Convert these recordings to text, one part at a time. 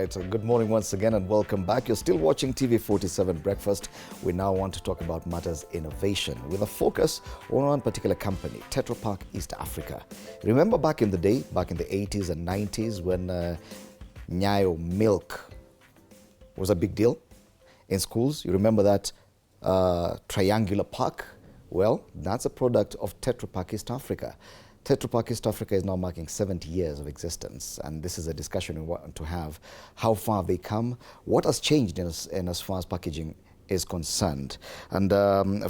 right, good morning once again and welcome back. You're still watching TV47 Breakfast. We now want to talk about matters innovation with a focus on one particular company, Tetra Pak East Africa. Remember back in the day, back in the 80s and 90s when Nyayo milk was a big deal in schools? You remember that triangular pack? Well, that's a product of Tetra Pak East Africa. Tetra Pak East Africa is now marking 70 years of existence, and this is a discussion we want to have. How far have they come? What has changed in as far as packaging is concerned? And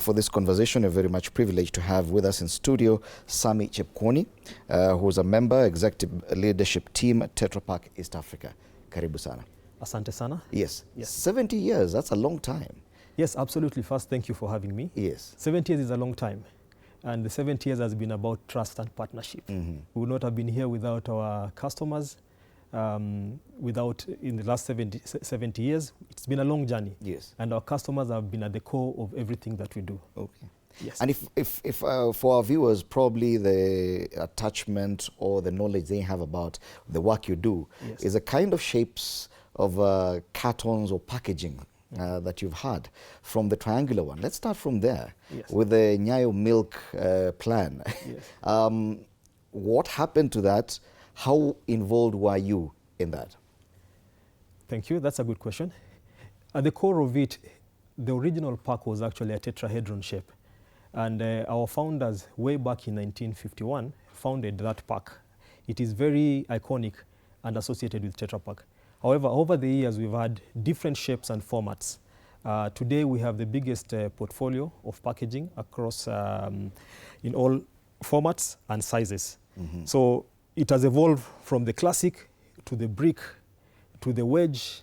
for this conversation, we're very much privileged to have with us in studio Sami Chepkwony, who's a member, executive leadership team at Tetra Pak East Africa. Karibu sana. Asante sana. Yes. 70 years, that's a long time. Yes, absolutely. First, thank you for having me. Yes. 70 years is a long time. And the 70 years has been about trust and partnership. We would not have been here without our customers, in the last 70 years. It's been a long journey. Yes. And our customers have been at the core of everything that we do. Okay. Yes. And if for our viewers, probably the attachment or the knowledge they have about the work you do is a kind of shapes of cartons or packaging that you've had from the triangular one. Let's start from there with the Nyayo milk plan. Yes. What happened to that? How involved were you in that? Thank you. That's a good question. At the core of it, the original pack was actually a tetrahedron shape. And our founders, way back in 1951, founded that pack. It is very iconic and associated with Tetra Pak. However, over the years, we've had different shapes and formats. Today, we have the biggest portfolio of packaging across in all formats and sizes. So it has evolved from the classic to the brick to the wedge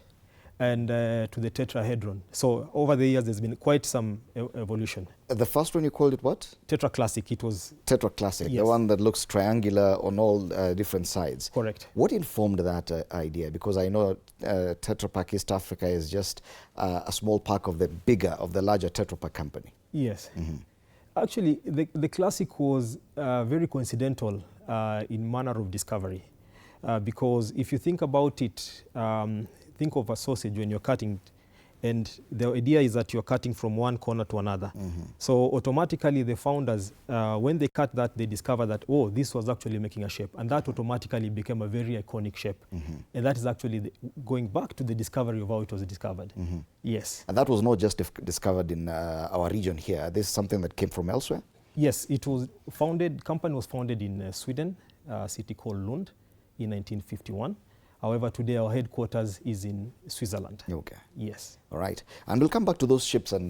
and to the tetrahedron. So over the years, there's been quite some evolution. The first one you called it what? Tetra Classic. It was Tetra Classic, yes. The one that looks triangular on all different sides. Correct. What informed that idea? Because I know Tetra Pak East Africa is just a small pack of the larger Tetra Pak company. Yes. Actually, the Classic was very coincidental in manner of discovery. Because if you think about it, think of a sausage when you're cutting it, and the idea is that you're cutting from one corner to another. So automatically the founders, when they cut that, they discover that, oh, this was actually making a shape. And that automatically became a very iconic shape. And that is actually going back to the discovery of how it was discovered. Yes. And that was not just discovered in our region here. This is something that came from elsewhere? Yes, it was founded, company was founded in Sweden, a city called Lund in 1951. However, today our headquarters is in Switzerland. Okay. Yes. All right. And we'll come back to those ships, and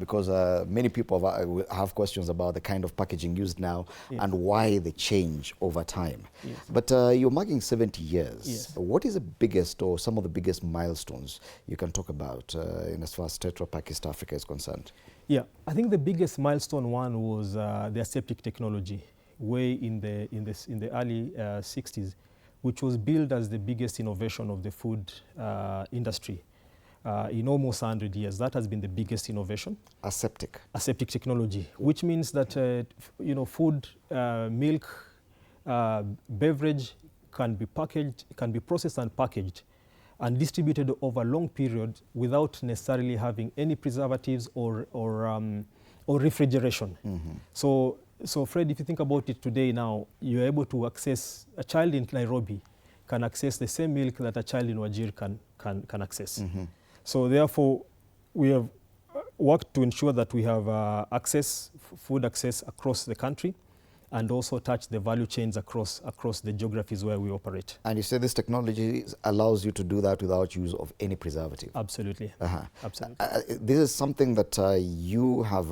because many people have questions about the kind of packaging used now and why they change over time. Yes. But you're marking 70 years. Yes. What is the biggest or some of the biggest milestones you can talk about in as far as Tetra Pak East Africa is concerned? Yeah, I think the biggest milestone one was the Aseptic technology, way in the early 60s. Which was billed as the biggest innovation of the food industry in almost 100 years. That has been the biggest innovation. Aseptic. Aseptic technology, which means that food, milk, beverage can be packaged, can be processed and packaged and distributed over a long period without necessarily having any preservatives or refrigeration. So Fred, if you think about it today now, you're able to access, a child in Nairobi can access the same milk that a child in Wajir can access. So therefore, we have worked to ensure that we have food access across the country and also touch the value chains across the geographies where we operate. And you say this technology allows you to do that without use of any preservative? Absolutely. Absolutely. This is something that you have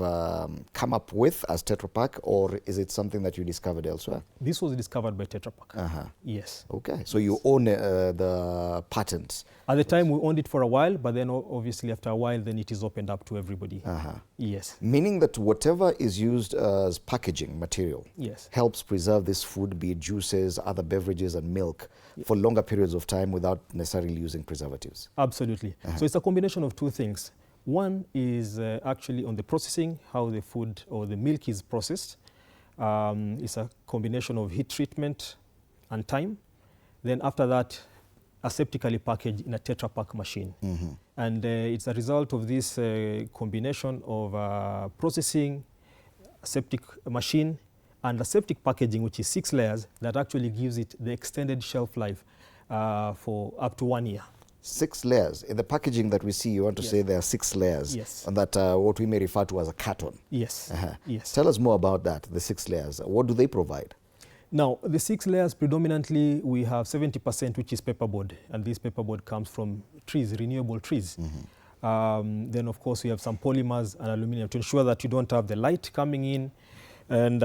come up with as Tetra Pak, or is it something that you discovered elsewhere? This was discovered by Tetra Pak. Yes. Okay, so you own the patents? At the time we owned it for a while, but then obviously after a while then it is opened up to everybody. Yes. Meaning that whatever is used as packaging material helps preserve this food, be it juices, other beverages and milk, for longer periods of time without necessarily using preservatives? Absolutely. So it's a combination of two things. One is actually on the processing, how the food or the milk is processed. It's a combination of heat treatment and time. Then after that, aseptically packaged in a Tetra Pak machine. And it's a result of this combination of processing, aseptic machine, and aseptic packaging, which is 6 layers, that actually gives it the extended shelf life for up to 1 year. 6 layers. In the packaging that we see, you want to say there are 6 layers. Yes. And that what we may refer to as a carton. Yes. Yes. Tell us more about that, the 6 layers. What do they provide? Now, the 6 layers, predominantly, we have 70%, which is paperboard. And this paperboard comes from trees, renewable trees. Then, of course, we have some polymers and aluminum to ensure that you don't have the light coming in. And,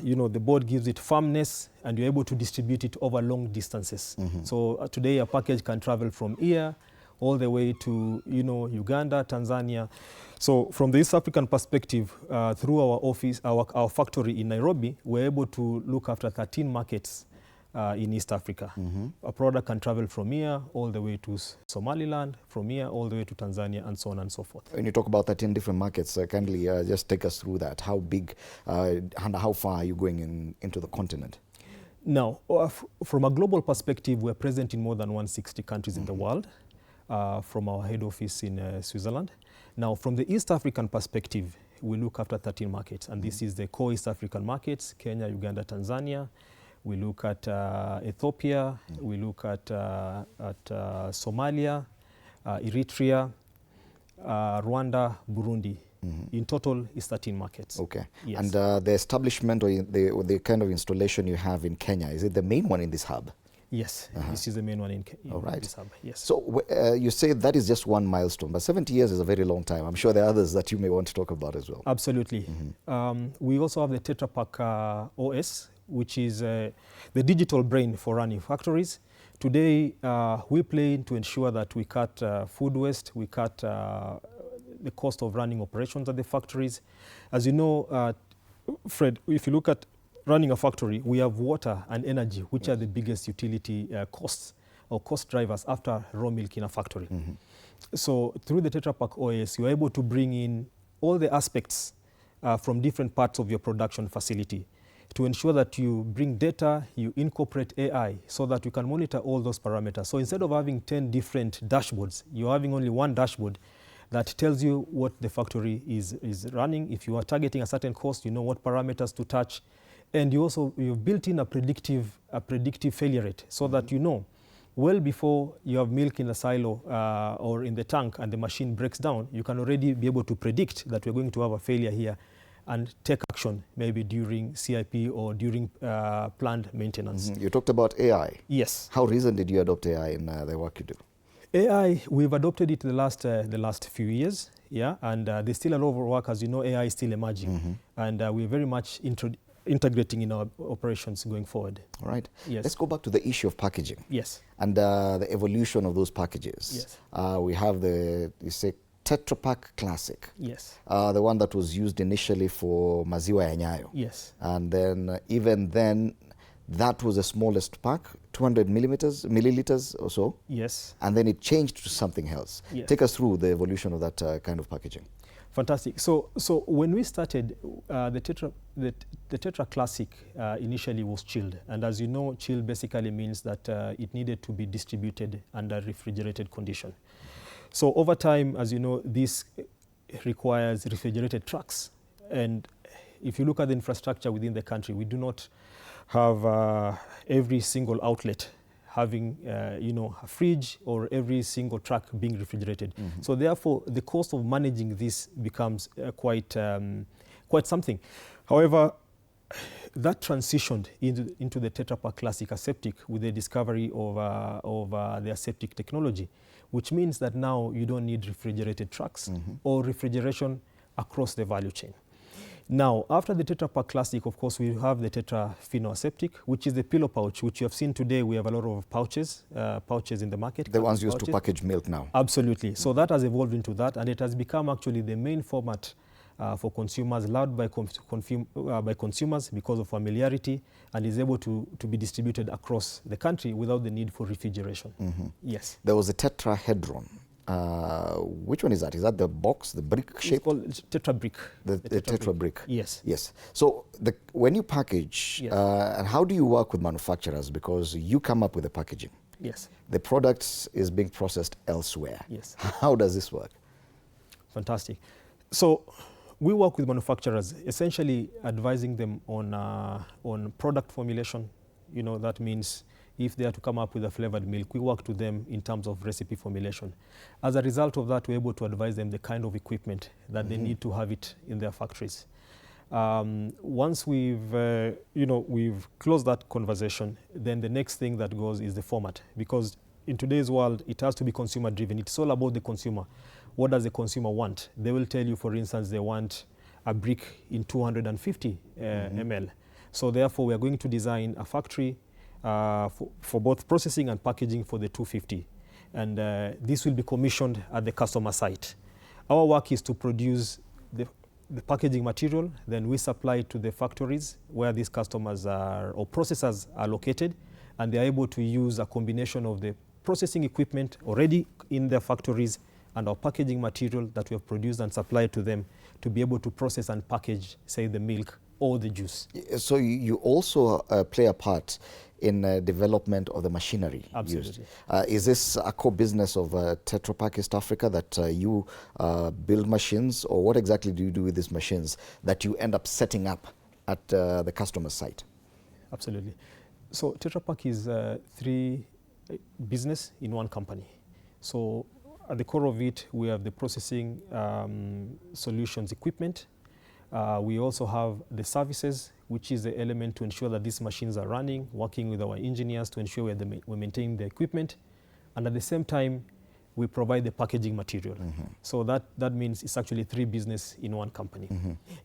you know, the board gives it firmness, and you're able to distribute it over long distances. So today, a package can travel from here all the way to, you know, Uganda, Tanzania. So from the East African perspective, through our office, our factory in Nairobi, we're able to look after 13 markets in East Africa. A product can travel from here all the way to Somaliland, from here all the way to Tanzania, and so on and so forth. When you talk about 13 different markets, kindly just take us through that. How big and how far are you going into the continent? Now, from a global perspective, we're present in more than 160 countries in the world, from our head office in Switzerland. Now, from the East African perspective, we look after 13 markets, and this is the core East African markets: Kenya, Uganda, Tanzania. We look at Ethiopia, we look at Somalia, Eritrea, Rwanda, Burundi. In total, it's 13 markets. Okay. Yes. And the establishment or the kind of installation you have in Kenya, is it the main one in this hub? Yes, this is the main one in this hub. Yes. So you say that is just one milestone, but 70 years is a very long time. I'm sure there are others that you may want to talk about as well. Absolutely. We also have the Tetra Pak OS, which is the digital brain for running factories. Today, we plan to ensure that we cut food waste, we cut the cost of running operations at the factories. As you know, Fred, if you look at running a factory, we have water and energy, which are the biggest utility costs or cost drivers after raw milk in a factory. So through the Tetra Pak OS, you're able to bring in all the aspects from different parts of your production facility to ensure that you bring data, you incorporate AI so that you can monitor all those parameters. So instead of having 10 different dashboards, you're having only one dashboard that tells you what the factory is running. If you are targeting a certain cost, you know what parameters to touch. And you've built in a predictive failure rate so that you know well before you have milk in a silo or in the tank and the machine breaks down, you can already be able to predict that we're going to have a failure here and take action maybe during CIP or during planned maintenance. You talked about AI. Yes. How recent did you adopt AI in the work you do? AI, we've adopted it the last few years, yeah, and there's still a lot of work. As you know, AI is still emerging, and we're very much integrating in our operations going forward. All right. Yes. Let's go back to the issue of packaging. Yes. And the evolution of those packages. Yes. We have you say Tetra Pak Classic. Yes. The one that was used initially for maziwa ya nyayo. Yes. And then even then, that was the smallest pack, 200 milliliters or so. Yes. And then it changed to something else. Yes. Take us through the evolution of that kind of packaging. Fantastic. So when we started, the Tetra Classic initially was chilled. And as you know, chilled basically means that it needed to be distributed under refrigerated condition. So over time, as you know, this requires refrigerated trucks. And if you look at the infrastructure within the country, we do not have every single outlet having a fridge or every single truck being refrigerated. So therefore, the cost of managing this becomes quite something. However, that transitioned into the Tetra Pak Classic Aseptic with the discovery of the Aseptic technology, which means that now you don't need refrigerated trucks or refrigeration across the value chain. Now, after the Tetra Pak Classic, of course, we have the Tetra Fino Aseptic, which is the pillow pouch, which you have seen today. We have a lot of pouches in the market. The ones used to package milk now. Absolutely. So that has evolved into that, and it has become actually the main format for consumers, loved by consumers because of familiarity, and is able to be distributed across the country without the need for refrigeration. Yes. There was a tetrahedron. Which one is that? Is that the box, the brick shape? It's called Tetra Brick. The Tetra Brick. Yes. Yes. So when you package, and how do you work with manufacturers? Because you come up with the packaging. Yes. The product is being processed elsewhere. Yes. How does this work? Fantastic. So we work with manufacturers, essentially advising them on product formulation. You know, that means if they are to come up with a flavored milk, we work to them in terms of recipe formulation. As a result of that, we're able to advise them the kind of equipment that they need to have it in their factories. Once we've closed that conversation, then the next thing that goes is the format, because in today's world, it has to be consumer driven. It's all about the consumer. What does the consumer want? They will tell you, for instance, they want a brick in 250 ml. So therefore, we are going to design a factory for both processing and packaging for the 250. And this will be commissioned at the customer site. Our work is to produce the packaging material, then we supply it to the factories where these customers are, or processors are located, and they are able to use a combination of the processing equipment already in their factories and our packaging material that we have produced and supplied to them to be able to process and package, say, the milk or the juice. So you also play a part in development of the machinery used. Is this a core business of Tetra Pak East Africa, that you build machines, or what exactly do you do with these machines that you end up setting up at the customer site? Absolutely. So Tetra Pak is three business in one company. So at the core of it, we have the processing solutions equipment. We also have the services, which is the element to ensure that these machines are running, working with our engineers to ensure we're maintaining the equipment. And at the same time, we provide the packaging material. So that means it's actually three business in one company.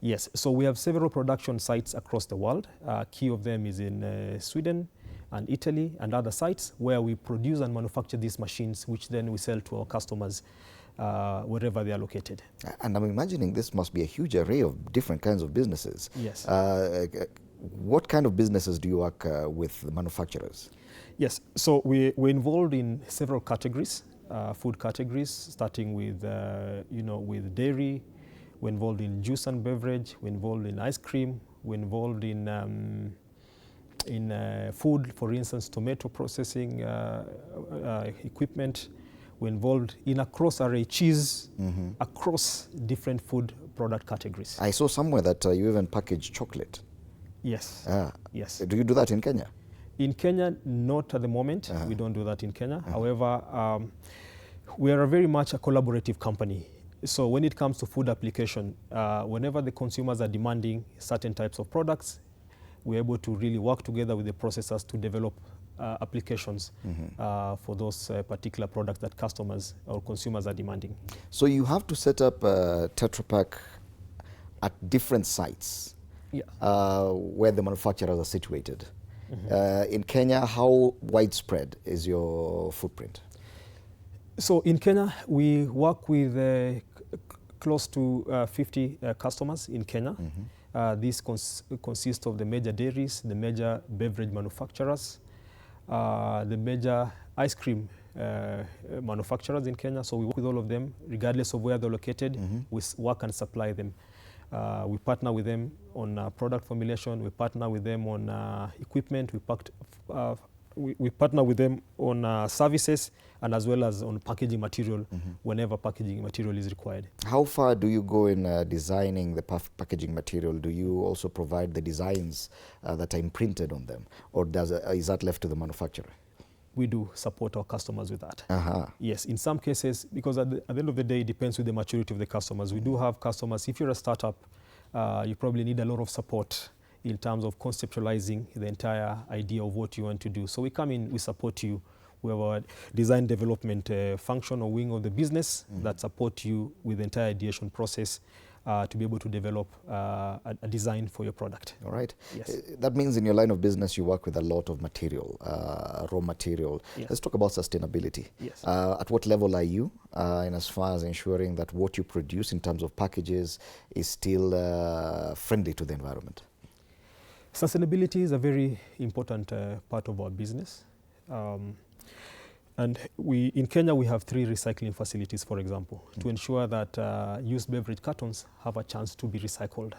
Yes, so we have several production sites across the world. Key of them is in Sweden and Italy and other sites where we produce and manufacture these machines, which then we sell to our customers wherever they are located. And I'm imagining this must be a huge array of different kinds of businesses. Yes. What kind of businesses do you work with the manufacturers? Yes, so we're involved in several categories, food categories, starting with, with dairy. We're involved in juice and beverage. We're involved in ice cream. We're involved in food, for instance, tomato processing equipment. We're involved in across array cheese, across different food product categories. I saw somewhere that you even package chocolate. Yes. Yes. Do you do that in Kenya? In Kenya, not at the moment. We don't do that in Kenya. However, we are very much a collaborative company. So when it comes to food application, whenever the consumers are demanding certain types of products, we're able to really work together with the processors to develop applications for those particular products that customers or consumers are demanding. So you have to set up Tetra Pak at different sites where the manufacturers are situated. In Kenya, how widespread is your footprint? So in Kenya, we work with close to 50 customers in Kenya. This consists of the major dairies, the major beverage manufacturers, the major ice cream manufacturers in Kenya. So we work with all of them, regardless of where they're located. We work and supply them. We partner with them on product formulation. We partner with them on equipment. We partner with them on services, and as well as on packaging material whenever packaging material is required. How far do you go in designing the packaging material? Do you also provide the designs that are imprinted on them, or is that left to the manufacturer? We do support our customers with that. Yes, in some cases, because at the end of the day, it depends with the maturity of the customers. We do have customers, if you're a startup, you probably need a lot of support in terms of conceptualizing the entire idea of what you want to do. So we come in, we support you. We have a design development function or wing of the business that support you with the entire ideation process to be able to develop a design for your product. All right. Yes. That means in your line of business, you work with a lot of material, raw material. Yes. Let's talk about sustainability. Yes. At what level are you in as far as ensuring that what you produce in terms of packages is still friendly to the environment? Sustainability is a very important part of our business. And in Kenya, we have 3 recycling facilities, for example, to ensure that used beverage cartons have a chance to be recycled.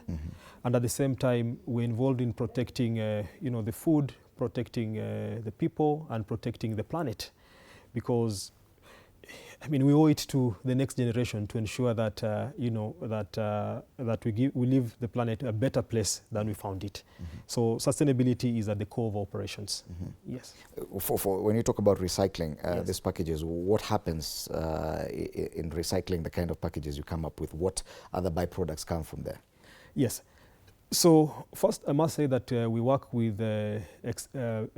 And at the same time, we're involved in protecting the food protecting the people, and protecting the planet, because I mean, we owe it to the next generation to ensure that that we leave the planet a better place than we found it. So sustainability is at the core of operations. Yes. For when you talk about recycling Yes. these packages, what happens in recycling the kind of packages you come up with? What other byproducts come from there? Yes. So first, I must say that we work with extended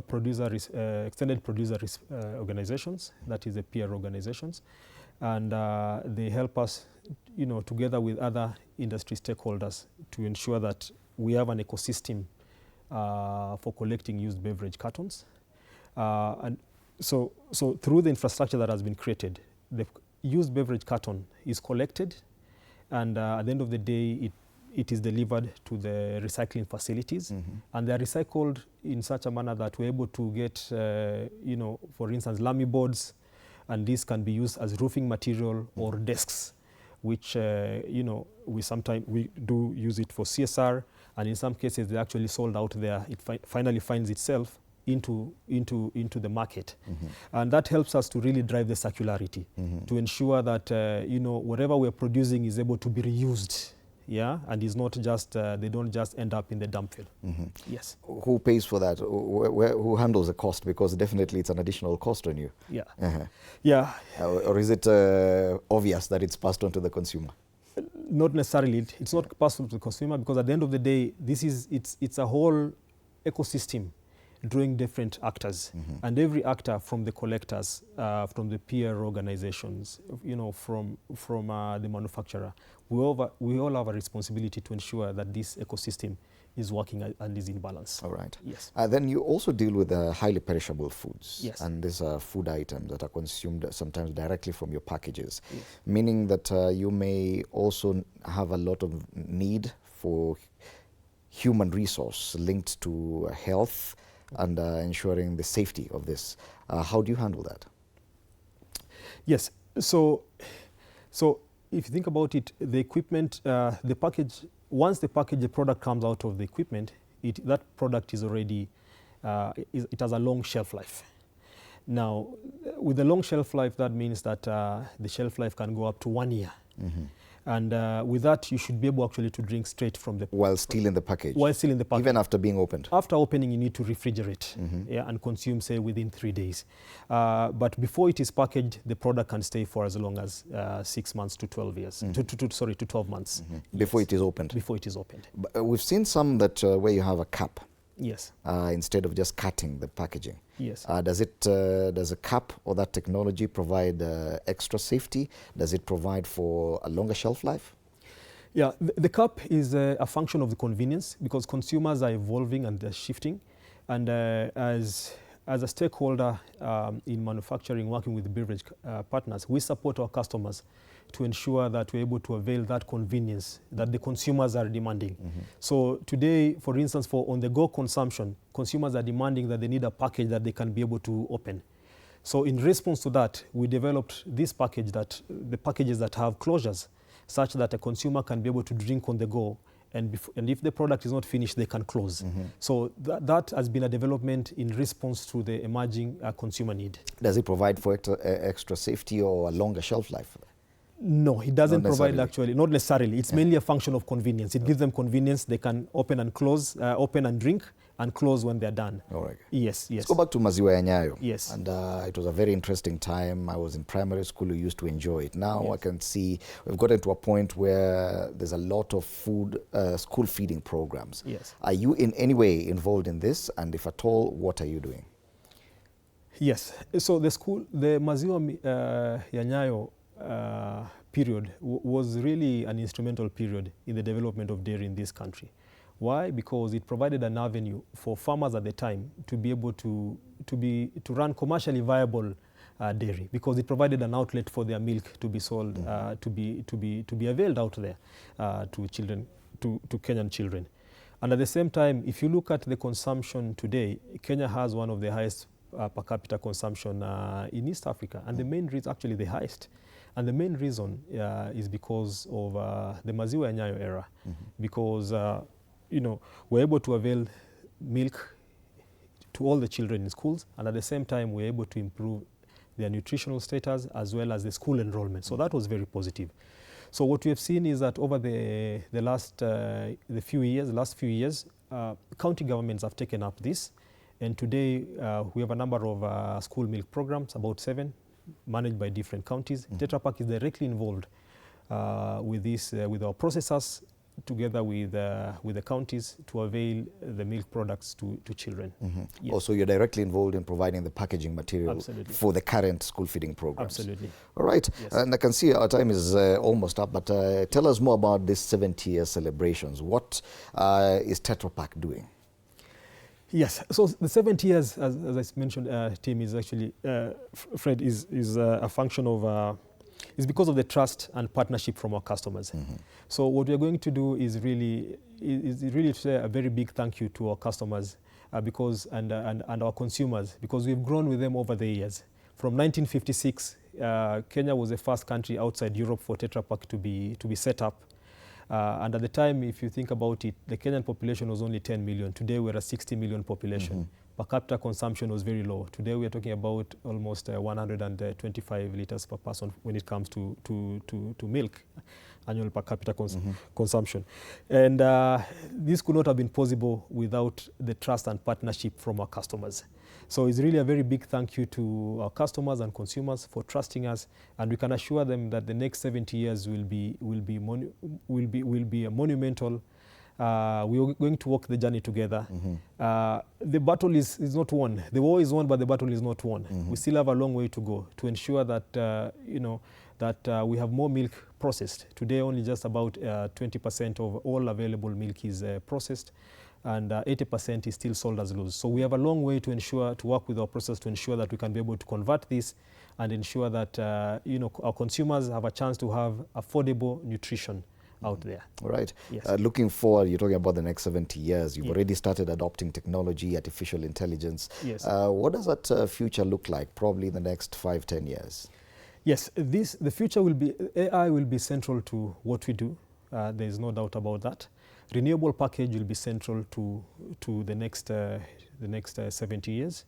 producer organizations, that is the peer organizations, and they help us, together with other industry stakeholders, to ensure that we have an ecosystem for collecting used beverage cartons. And so through the infrastructure that has been created, the used beverage carton is collected, and at the end of the day, it is delivered to the recycling facilities, and they are recycled in such a manner that we're able to get, for instance, lamy boards, and this can be used as roofing material or desks, which we do use it for CSR, and in some cases they're actually sold out there. It finally finds itself into the market, and that helps us to really drive the circularity, to ensure that whatever we're producing is able to be reused. Yeah, and it's not just they don't just end up in the dump field. Yes. Who pays for that? Who handles the cost? Because definitely it's an additional cost on you. Yeah. Yeah. Or is it obvious that it's passed on to the consumer? Not necessarily. It's not passed on to the consumer, because at the end of the day, it's a whole ecosystem drawing different actors, and every actor, from the collectors, from the peer organizations, from the manufacturer, we all have a responsibility to ensure that this ecosystem is working and is in balance. All right. Yes. Then you also deal with highly perishable foods. Yes. And these are food items that are consumed sometimes directly from your packages, Yes. meaning that you may also have a lot of need for human resource linked to health and ensuring the safety of this. How do you handle that? Yes. So if you think about it, the equipment, the package, once the product comes out of the equipment, that product is already, it has a long shelf life. Now, with a long shelf life, that means that the shelf life can go up to 1 year. And with that, you should be able actually to drink straight from the... While still in the package? While still in the package. Even after being opened? After opening, you need to refrigerate and consume, say, within 3 days. But before it is packaged, the product can stay for as long as 6 months to 12 years. To 12 months. Before it is opened? Before it is opened. But we've seen some that where you have a cap. Yes. Instead of just cutting the packaging. Yes. Does a cap or that technology provide extra safety? Does it provide for a longer shelf life? Yeah, the cap is a function of the convenience, because consumers are evolving and they're shifting. And as a stakeholder in manufacturing, working with the beverage partners, we support our customers to ensure that we're able to avail that convenience that the consumers are demanding. So today, for instance, for on-the-go consumption, consumers are demanding that they need a package that they can be able to open. So in response to that, we developed this package, the packages that have closures, such that a consumer can be able to drink on the go, and if the product is not finished, they can close. So that has been a development in response to the emerging consumer need. Does it provide for extra safety or a longer shelf life? No, it doesn't provide actually, not necessarily. It's mainly a function of convenience. It gives them convenience. They can open and close, open and drink, and close when they're done. All right. Yes. Let's go back to Maziwa ya Nyayo. Yes. And it was a very interesting time. I was in primary school. We used to enjoy it. Now I can see we've gotten to a point where there's a lot of food, school feeding programs. Yes. Are you in any way involved in this? And if at all, what are you doing? Yes. So the Maziwa ya Nyayo period was really an instrumental period in the development of dairy in this country. Why? Because it provided an avenue for farmers at the time to be able to run commercially viable dairy, because it provided an outlet for their milk to be sold, to be availed out there to children, to Kenyan children. And at the same time, if you look at the consumption today, Kenya has one of the highest per capita consumption in East Africa, and the main reason, actually the highest. And the main reason is because of the Maziwa ya Nyayo era, because we're able to avail milk to all the children in schools, and at the same time we're able to improve their nutritional status as well as the school enrollment. So that was very positive. So what we have seen is that over the last few years, county governments have taken up this, and today we have a number of school milk programs, about 7, managed by different counties. Tetra Pak is directly involved with this, with our processors, together with the counties, to avail the milk products to children. Yes. Also, you're directly involved in providing the packaging material Absolutely. for the current school feeding programs. Absolutely. All right. Yes. And I can see our time is almost up, but tell us more about this 70-year celebrations. What is Tetra Pak doing? Yes, so the 70 years, as I mentioned, Tim, is actually, Fred, is a function of, is because of the trust and partnership from our customers. So what we are going to do is really to say a very big thank you to our customers and our consumers, because we've grown with them over the years. From 1956, Kenya was the first country outside Europe for Tetra Pak to be set up. And at the time, if you think about it, the Kenyan population was only 10 million. Today, we're a 60 million population. Per capita consumption was very low. Today, we're talking about almost 125 liters per person when it comes to milk, annual per capita consumption. And this could not have been possible without the trust and partnership from our customers. So it's really a very big thank you to our customers and consumers for trusting us, and we can assure them that the next 70 years will be a monumental. We are going to walk the journey together. The battle is not won. The war is won, but the battle is not won. We still have a long way to go to ensure that we have more milk processed. Today, only just about 20% of all available milk is processed, and 80% is still sold as loose. So we have a long way to work with our process to ensure that we can be able to convert this and ensure that our consumers have a chance to have affordable nutrition out there. All right. Yes. Looking forward, you're talking about the next 70 years. You've already started adopting technology, artificial intelligence. Yes. What does that future look like, probably in the next 5-10 years? Yes, the future will be, AI will be central to what we do. There is no doubt about that. Renewable package will be central to the next 70 years.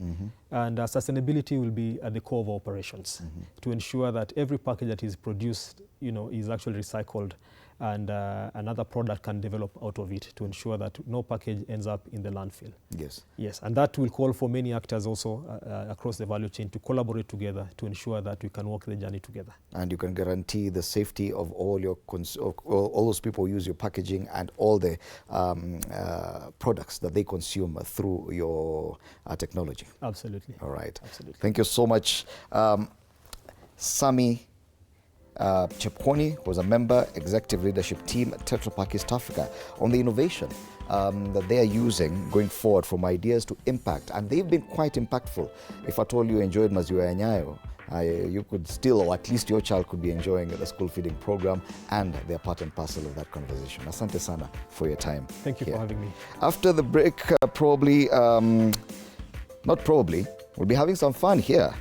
And sustainability will be at the core of our operations to ensure that every package that is produced, is actually recycled, and another product can develop out of it to ensure that no package ends up in the landfill. Yes. Yes, and that will call for many actors also across the value chain to collaborate together to ensure that we can walk the journey together. And you can guarantee the safety of all your all those people who use your packaging and all the products that they consume through your technology. Absolutely. All right. Absolutely. Thank you so much. Sami Chepkwony was a member, executive leadership team at Tetra Pak East Africa, on the innovation that they are using going forward, from ideas to impact. And they've been quite impactful. If at all you enjoyed Maziwa ya Nyayo, you could still, or at least your child could be enjoying the school feeding program, and they're part and parcel of that conversation. Asante sana for your time. Thank you for having me. After the break, we'll be having some fun here.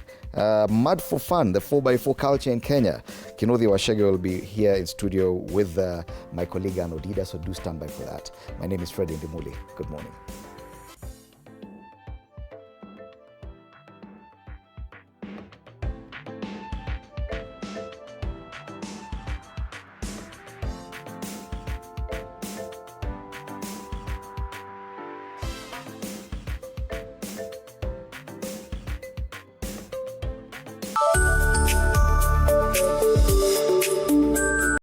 Mud for Fun, the 4x4 culture in Kenya. Kinodhi Washege will be here in studio with my colleague Anodida, so do stand by for that. My name is Fred Indimuli. Good morning.